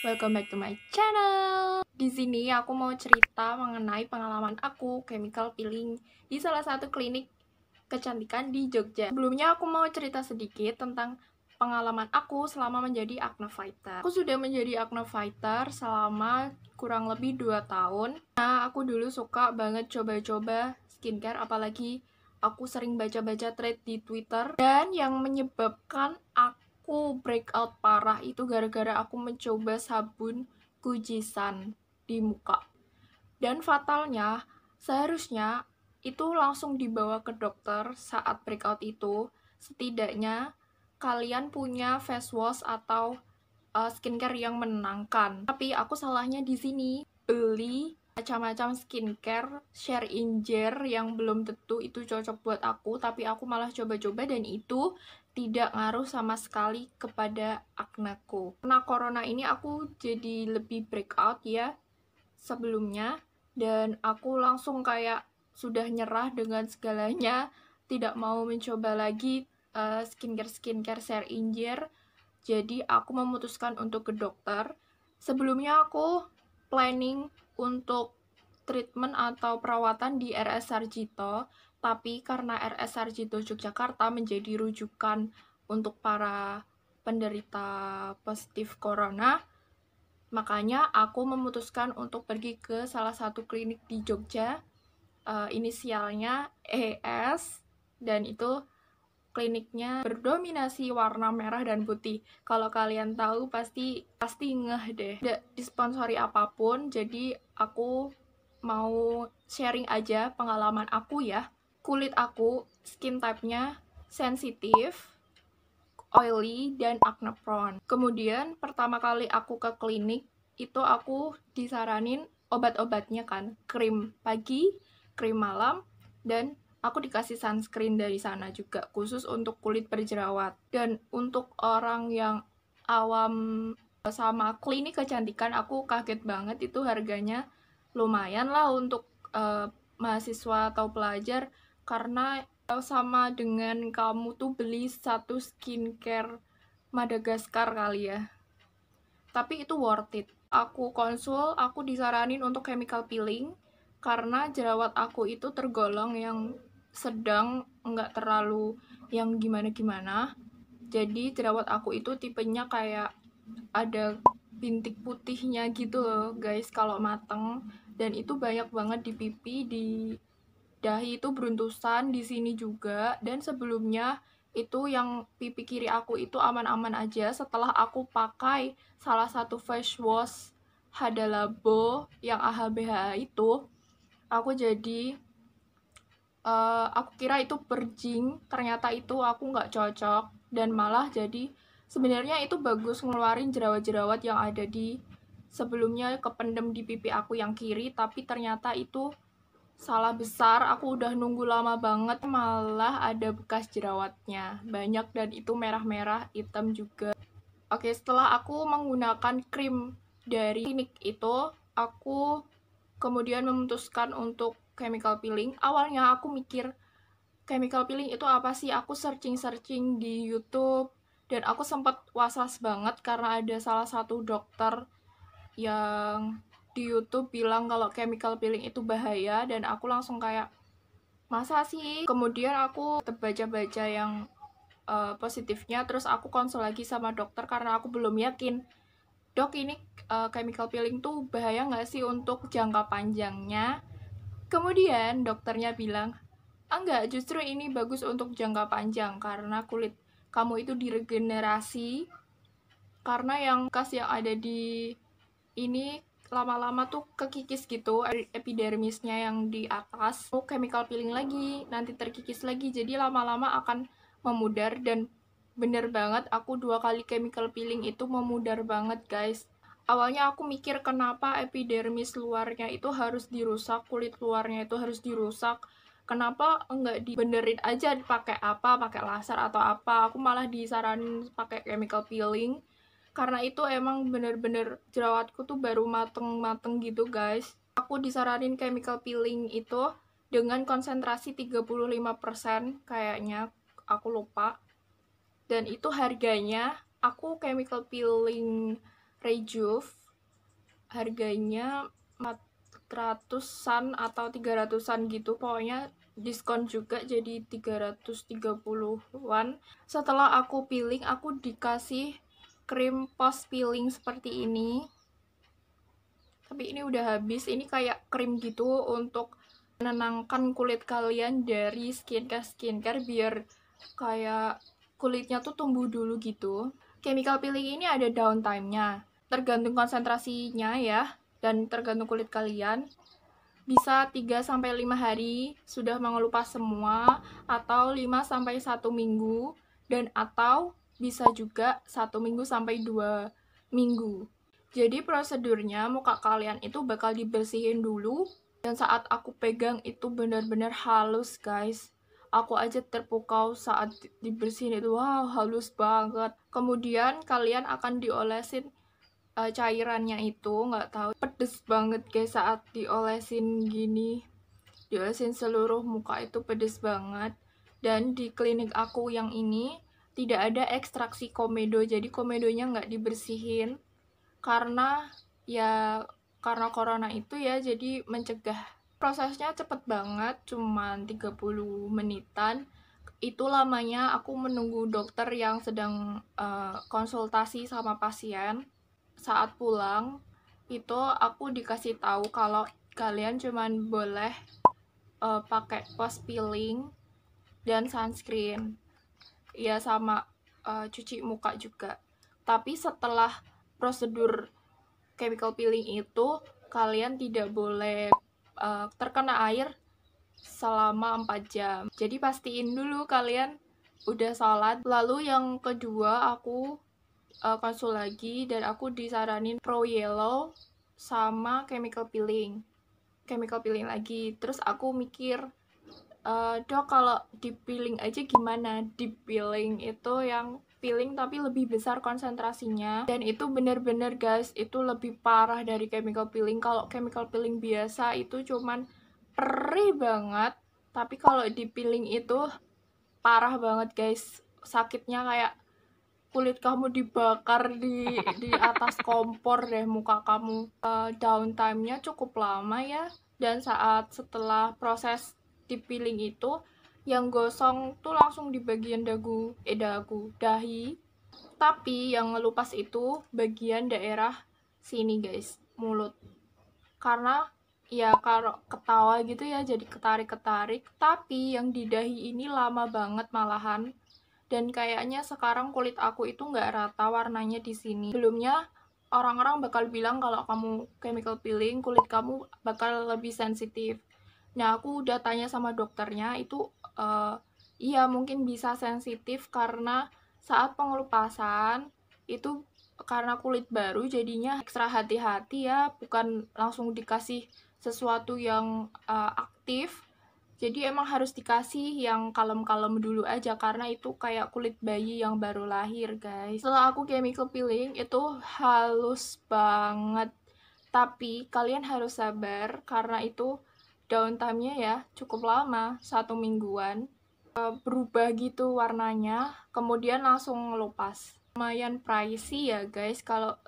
welcome back to my channel. Di sini aku mau cerita mengenai pengalaman aku chemical peeling di salah satu klinik kecantikan di Jogja. Sebelumnya aku mau cerita sedikit tentang pengalaman aku selama menjadi acne fighter. Aku sudah menjadi acne fighter selama kurang lebih 2 tahun. Nah, aku dulu suka banget coba-coba skincare, apalagi aku sering baca-baca thread di Twitter. Dan yang menyebabkan aku breakout parah itu gara-gara aku mencoba sabun Kujisan di muka. Dan fatalnya, seharusnya itu langsung dibawa ke dokter saat breakout itu. Setidaknya kalian punya face wash atau skincare yang menenangkan. Tapi aku salahnya di sini beli macam-macam skincare share injer yang belum tentu itu cocok buat aku, tapi aku malah coba-coba dan itu tidak ngaruh sama sekali kepada akneku. Karena corona ini aku jadi lebih breakout ya sebelumnya, dan aku langsung kayak sudah nyerah dengan segalanya, tidak mau mencoba lagi skincare share injer. Jadi aku memutuskan untuk ke dokter. Sebelumnya aku planning untuk treatment atau perawatan di RS Sarjito, tapi karena RS Sarjito Yogyakarta menjadi rujukan untuk para penderita positif corona, makanya aku memutuskan untuk pergi ke salah satu klinik di Jogja, inisialnya ES, dan itu kliniknya berdominasi warna merah dan putih. Kalau kalian tahu pasti ngeh deh. Tidak disponsori apapun, jadi aku mau sharing aja pengalaman aku ya. Kulit aku, skin type-nya sensitif, oily, dan acne prone. Kemudian pertama kali aku ke klinik itu aku disaranin obat-obatnya kan, krim pagi, krim malam, dan aku dikasih sunscreen dari sana juga khusus untuk kulit berjerawat. Dan untuk orang yang awam sama klinik kecantikan, aku kaget banget, itu harganya lumayan lah untuk mahasiswa atau pelajar, karena sama dengan kamu tuh beli satu skincare Madagaskar kali ya. Tapi itu worth it. Aku konsul, aku disaranin untuk chemical peeling karena jerawat aku itu tergolong yang sedang, nggak terlalu yang gimana-gimana. Jadi jerawat aku itu tipenya kayak ada bintik putihnya gitu loh guys kalau mateng, dan itu banyak banget di pipi, di dahi itu beruntusan, di sini juga. Dan sebelumnya itu yang pipi kiri aku itu aman-aman aja. Setelah aku pakai salah satu face wash Hada Labo yang AHBH itu, aku jadi aku kira itu purging, ternyata itu aku nggak cocok, dan malah jadi sebenarnya itu bagus ngeluarin jerawat-jerawat yang ada di sebelumnya kependem di pipi aku yang kiri, tapi ternyata itu salah besar. Aku udah nunggu lama banget, malah ada bekas jerawatnya banyak, dan itu merah-merah, hitam juga. Oke, setelah aku menggunakan krim dari klinik itu, aku kemudian memutuskan untuk chemical peeling. Awalnya aku mikir chemical peeling itu apa sih? Aku searching di YouTube, dan aku sempat was-was banget karena ada salah satu dokter yang di YouTube bilang kalau chemical peeling itu bahaya, dan aku langsung kayak, masa sih? Kemudian aku baca-baca yang positifnya, terus aku konsul lagi sama dokter karena aku belum yakin. Dok, ini chemical peeling tuh bahaya nggak sih untuk jangka panjangnya? Kemudian dokternya bilang, enggak, justru ini bagus untuk jangka panjang karena kulit kamu itu diregenerasi, karena yang bekas yang ada di ini lama-lama tuh kekikis gitu, epidermisnya yang di atas. Chemical peeling lagi, nanti terkikis lagi, jadi lama-lama akan memudar. Dan bener banget, aku 2 kali chemical peeling itu memudar banget guys. Awalnya aku mikir kenapa epidermis luarnya itu harus dirusak, kulit luarnya itu harus dirusak, kenapa enggak dibenerin aja pakai apa, pakai laser atau apa. Aku malah disaranin pakai chemical peeling karena itu emang bener-bener jerawatku tuh baru mateng-mateng gitu guys. Aku disaranin chemical peeling itu dengan konsentrasi 35% kayaknya, aku lupa. Dan itu harganya, aku chemical peeling Rejuve, harganya 400-an atau 300-an gitu, pokoknya diskon juga jadi 330-an. Setelah aku peeling, aku dikasih krim post peeling seperti ini, tapi ini udah habis. Ini kayak krim gitu untuk menenangkan kulit kalian dari skincare biar kayak kulitnya tuh tumbuh dulu gitu. Chemical peeling ini ada downtime-nya, tergantung konsentrasinya ya, dan tergantung kulit kalian. Bisa 3-5 hari sudah mengelupas semua, atau 5-1 minggu, dan atau bisa juga 1 minggu sampai 2 minggu. Jadi prosedurnya muka kalian itu bakal dibersihin dulu, dan saat aku pegang itu benar-benar halus guys. Aku aja terpukau saat dibersihin itu, wow halus banget. Kemudian kalian akan diolesin cairannya itu, nggak tahu, pedes banget guys saat diolesin gini, diolesin seluruh muka itu pedes banget. Dan di klinik aku yang ini tidak ada ekstraksi komedo, jadi komedonya nggak dibersihin karena karena corona itu ya, jadi mencegah. Prosesnya cepet banget, cuman 30 menitan. Itu lamanya aku menunggu dokter yang sedang konsultasi sama pasien. Saat pulang itu aku dikasih tahu kalau kalian cuman boleh pakai post peeling dan sunscreen ya, sama cuci muka juga. Tapi setelah prosedur chemical peeling itu kalian tidak boleh terkena air selama 4 jam. Jadi pastiin dulu kalian udah sholat. Lalu yang kedua aku konsul lagi dan aku disaranin Pro Yellow sama chemical peeling lagi. Terus aku mikir, dok kalau di peeling aja gimana? Di peeling itu yang peeling tapi lebih besar konsentrasinya, dan itu bener-bener guys, itu lebih parah dari chemical peeling. Kalau chemical peeling biasa itu cuman perih banget, tapi kalau di peeling itu parah banget guys, sakitnya kayak kulit kamu dibakar di atas kompor deh muka kamu. Downtime-nya cukup lama ya, dan setelah proses di peeling itu yang gosong tuh langsung di bagian dahi, tapi yang ngelupas itu bagian daerah sini guys, mulut. Karena ya kalau ketawa gitu ya jadi ketarik-ketarik, tapi yang di dahi ini lama banget malahan. Dan kayaknya sekarang kulit aku itu nggak rata warnanya di sini. Sebelumnya orang-orang bakal bilang kalau kamu chemical peeling kulit kamu bakal lebih sensitif. Nah aku udah tanya sama dokternya itu iya mungkin bisa sensitif karena saat pengelupasan itu karena kulit baru jadinya ekstra hati-hati ya, bukan langsung dikasih sesuatu yang aktif. Jadi emang harus dikasih yang kalem-kalem dulu aja karena itu kayak kulit bayi yang baru lahir guys. Setelah aku chemical peeling itu halus banget, tapi kalian harus sabar karena itu downtime-nya ya cukup lama, 1 mingguan. Berubah gitu warnanya, kemudian langsung ngelupas. Lumayan pricey ya guys kalau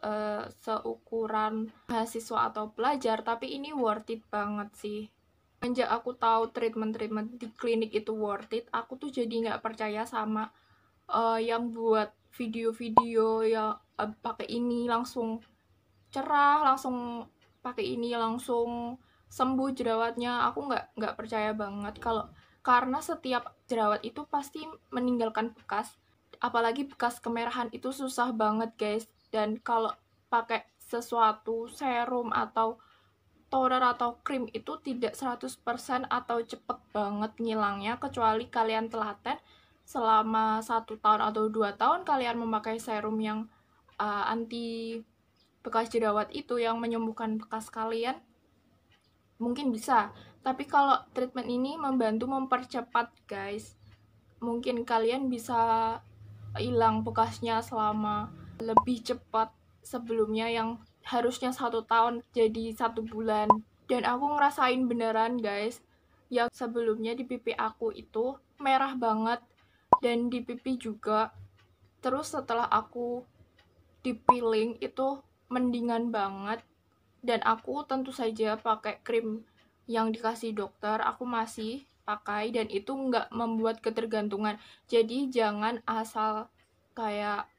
seukuran mahasiswa atau pelajar, tapi ini worth it banget sih. Sejak aku tahu treatment di klinik itu worth it, aku tuh jadi nggak percaya sama yang buat video-video ya pakai ini langsung cerah, langsung pakai ini langsung sembuh jerawatnya. Aku nggak percaya banget karena setiap jerawat itu pasti meninggalkan bekas, apalagi bekas kemerahan itu susah banget guys. Dan kalau pakai sesuatu serum atau toner atau krim itu tidak 100% atau cepet banget ngilangnya, kecuali kalian telaten selama 1 tahun atau 2 tahun kalian memakai serum yang anti bekas jerawat itu yang menyembuhkan bekas kalian, mungkin bisa. Tapi kalau treatment ini membantu mempercepat guys, mungkin kalian bisa hilang bekasnya selama lebih cepat sebelumnya yang harusnya 1 tahun jadi 1 bulan. Dan aku ngerasain beneran guys, yang sebelumnya di pipi aku itu merah banget dan di pipi juga. Terus setelah aku di peeling itu mendingan banget. Dan aku tentu saja pakai krim yang dikasih dokter, aku masih pakai, dan itu nggak membuat ketergantungan. Jadi jangan asal kayak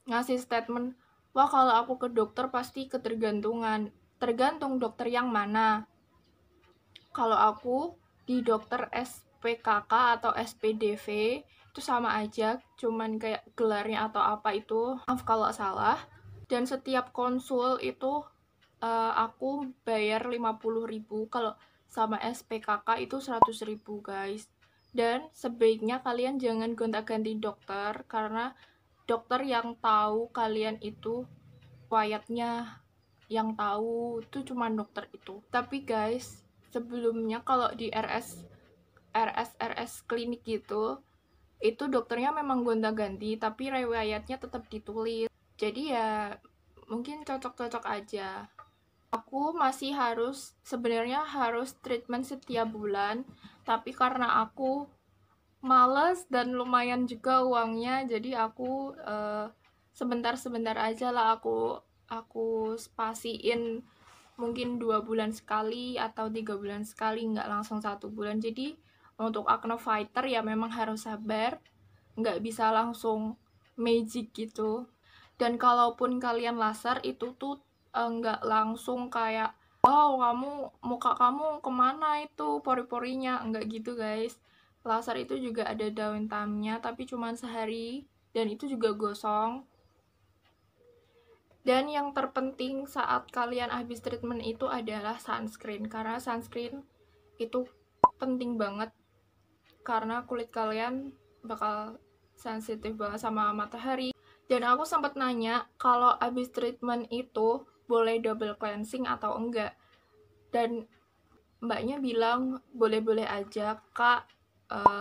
ngasih statement, wah kalau aku ke dokter pasti ketergantungan. Tergantung dokter yang mana. Kalau aku di dokter SPKK atau SPDV itu sama aja, cuman kayak gelarnya atau apa itu, maaf kalau salah. Dan setiap konsul itu aku bayar 50.000, kalau sama SPKK itu 100.000 guys. Dan sebaiknya kalian jangan gonta-ganti dokter, karena dokter yang tahu kalian itu riwayatnya, yang tahu itu cuma dokter itu. Tapi guys, sebelumnya kalau di RS klinik gitu, itu dokternya memang gonta-ganti, tapi riwayatnya tetap ditulis. Jadi ya mungkin cocok-cocok aja. Aku masih sebenarnya harus treatment setiap bulan, tapi karena aku males dan lumayan juga uangnya, jadi aku sebentar-sebentar aja lah, aku spasiin mungkin 2 bulan sekali atau 3 bulan sekali, nggak langsung 1 bulan. Jadi untuk acne fighter ya memang harus sabar, nggak bisa langsung magic gitu. Dan kalaupun kalian laser itu tuh nggak langsung kayak, wow muka kamu kemana itu pori-porinya, nggak gitu guys. Laser itu juga ada downtime-nya, tapi cuma sehari, dan itu juga gosong. Dan yang terpenting saat kalian habis treatment itu adalah sunscreen, karena sunscreen itu penting banget, karena kulit kalian bakal sensitif banget sama matahari. Dan aku sempat nanya kalau habis treatment itu boleh double cleansing atau enggak, dan mbaknya bilang boleh-boleh aja kak,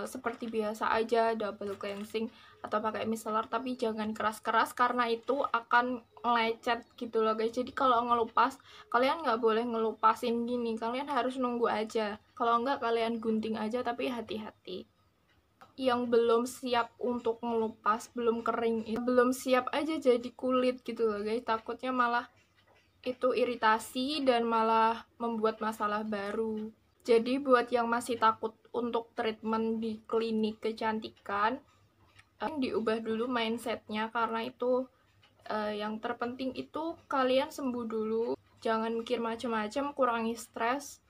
seperti biasa aja double cleansing atau pakai micellar, tapi jangan keras-keras karena itu akan lecet gitu loh guys. Jadi kalau ngelupas, kalian nggak boleh ngelupasin gini, kalian harus nunggu aja. Kalau enggak kalian gunting aja, tapi hati-hati. Yang belum siap untuk ngelupas, belum kering, belum siap aja jadi kulit gitu loh guys. Takutnya malah itu iritasi dan malah membuat masalah baru. Jadi buat yang masih takut untuk treatment di klinik kecantikan, diubah dulu mindsetnya, karena itu yang terpenting itu kalian sembuh dulu. Jangan mikir macam-macam, kurangi stres,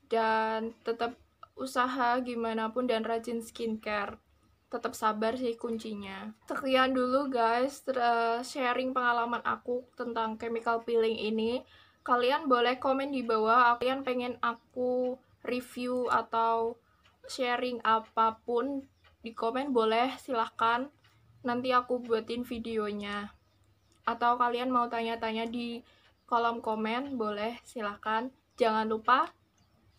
dan tetap usaha gimana pun dan rajin skincare. Tetap sabar sih kuncinya. Sekian dulu guys sharing pengalaman aku tentang chemical peeling ini. Kalian boleh komen di bawah kalian pengen aku review atau sharing apapun, di komen boleh, silahkan, nanti aku buatin videonya. Atau kalian mau tanya-tanya di kolom komen, boleh, silahkan. Jangan lupa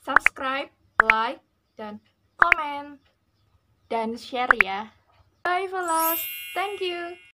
subscribe, like, dan komen, dan share ya. Bye fellas, thank you.